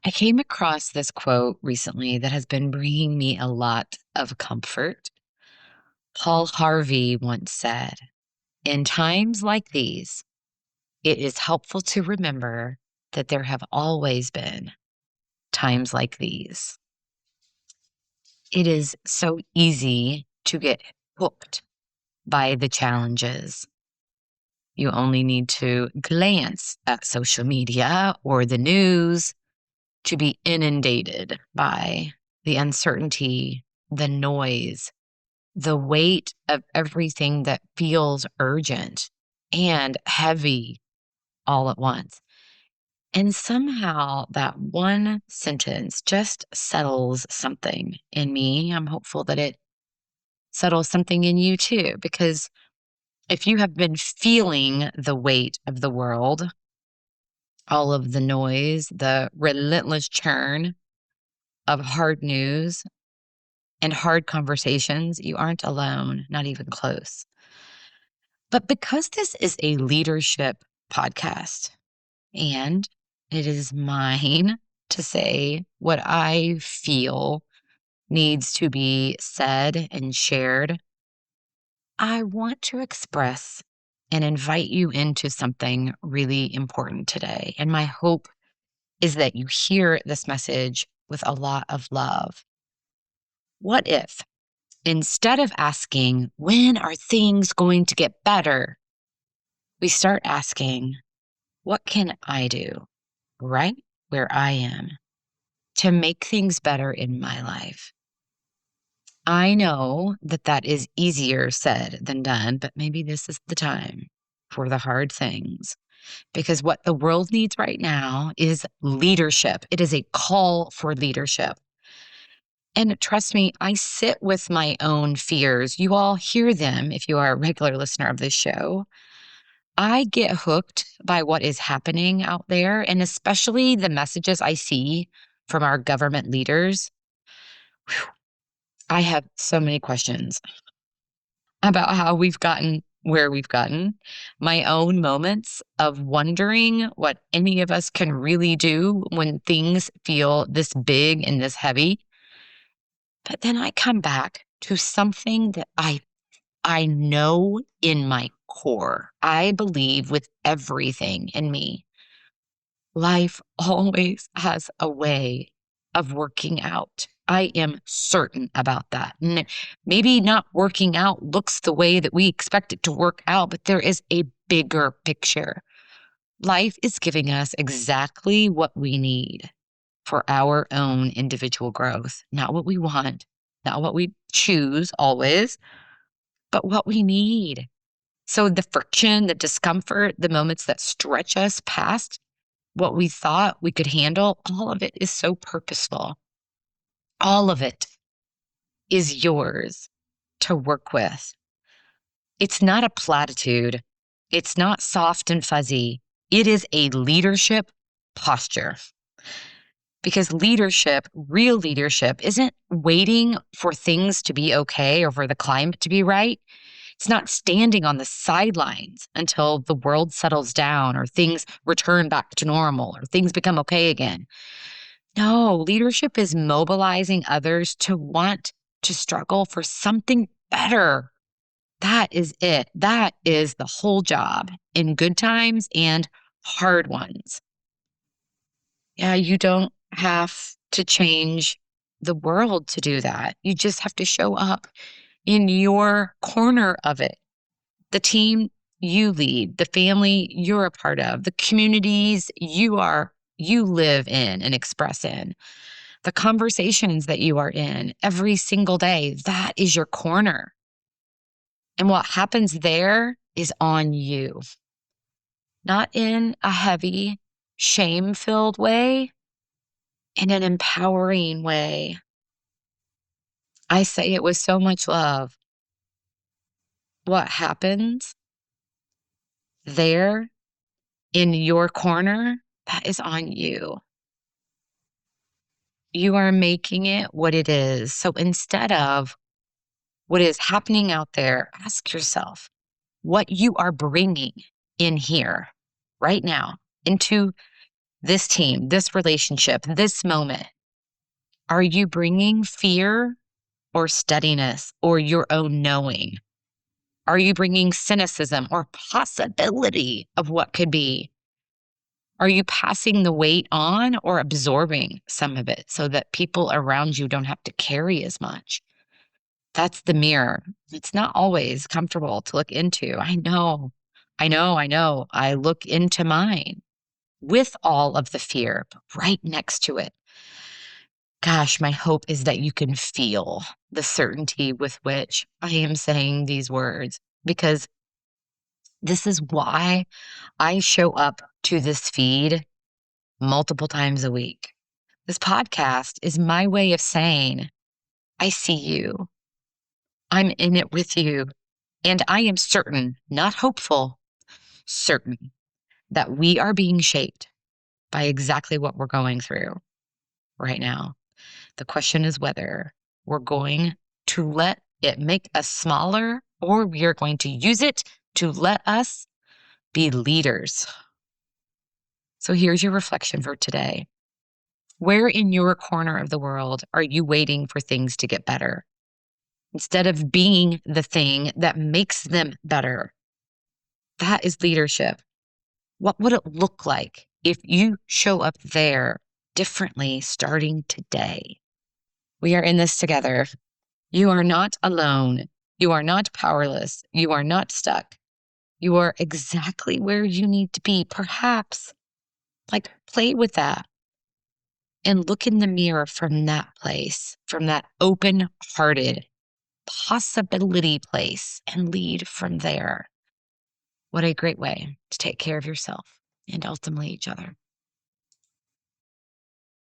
I came across this quote recently that has been bringing me a lot of comfort. Paul Harvey once said, "In times like these, it is helpful to remember that there have always been times like these." It is so easy to get hooked by the challenges. You only need to glance at social media or the news to be inundated by the uncertainty, the noise, the weight of everything that feels urgent and heavy all at once. And somehow that one sentence just settles something in me. I'm hopeful that it settles something in you too, because if you have been feeling the weight of the world, all of the noise, the relentless churn of hard news and hard conversations, you aren't alone, not even close. But because this is a leadership podcast and it is mine to say what I feel needs to be said and shared, I want to express and invite you into something really important today. And my hope is that you hear this message with a lot of love. What if, instead of asking, when are things going to get better, we start asking, what can I do right where I am to make things better in my life? I know that that is easier said than done, but maybe this is the time for the hard things. Because what the world needs right now is leadership. It is a call for leadership. And trust me, I sit with my own fears. You all hear them if you are a regular listener of this show. I get hooked by what is happening out there, and especially the messages I see from our government leaders. Whew, I have so many questions about how we've gotten where we've gotten, my own moments of wondering what any of us can really do when things feel this big and this heavy. But then I come back to something that I know in my core. I believe with everything in me. Life always has a way of working out. I am certain about that. Maybe not working out looks the way that we expect it to work out, but there is a bigger picture. Life is giving us exactly what we need for our own individual growth, not what we want, not what we choose always, but what we need. So the friction, the discomfort, the moments that stretch us past what we thought we could handle, all of it is so purposeful. All of it is yours to work with. It's not a platitude. It's not soft and fuzzy. It is a leadership posture. Because leadership, real leadership, isn't waiting for things to be okay or for the climate to be right. It's not standing on the sidelines until the world settles down or things return back to normal or things become okay again. No, leadership is mobilizing others to want to struggle for something better. That is it. That is the whole job in good times and hard ones. Yeah, you don't have to change the world to do that. You just have to show up in your corner of it. The team you lead, the family you're a part of, the communities you live in and express in, the conversations that you are in every single day, that is your corner. And what happens there is on you. Not in a heavy, shame-filled way, in an empowering way. I say it with so much love. What happens there in your corner, that is on you. You are making it what it is. So instead of what is happening out there, ask yourself what you are bringing in here right now into this team, this relationship, this moment? Are you bringing fear or steadiness or your own knowing? Are you bringing cynicism or possibility of what could be? Are you passing the weight on or absorbing some of it so that people around you don't have to carry as much? That's the mirror. It's not always comfortable to look into. I know. I look into mine with all of the fear, but right next to it. Gosh, my hope is that you can feel the certainty with which I am saying these words, because this is why I show up to this feed multiple times a week. This podcast is my way of saying, I see you. I'm in it with you. And I am certain, not hopeful, certain that we are being shaped by exactly what we're going through right now. The question is whether we're going to let it make us smaller or we are going to use it to let us be leaders. So here's your reflection for today. Where in your corner of the world are you waiting for things to get better? Instead of being the thing that makes them better. That is leadership. What would it look like if you show up there differently starting today? We are in this together. You are not alone. You are not powerless. You are not stuck. You are exactly where you need to be. Perhaps, play with that and look in the mirror from that place, from that open-hearted possibility place, and lead from there. What a great way to take care of yourself and ultimately each other.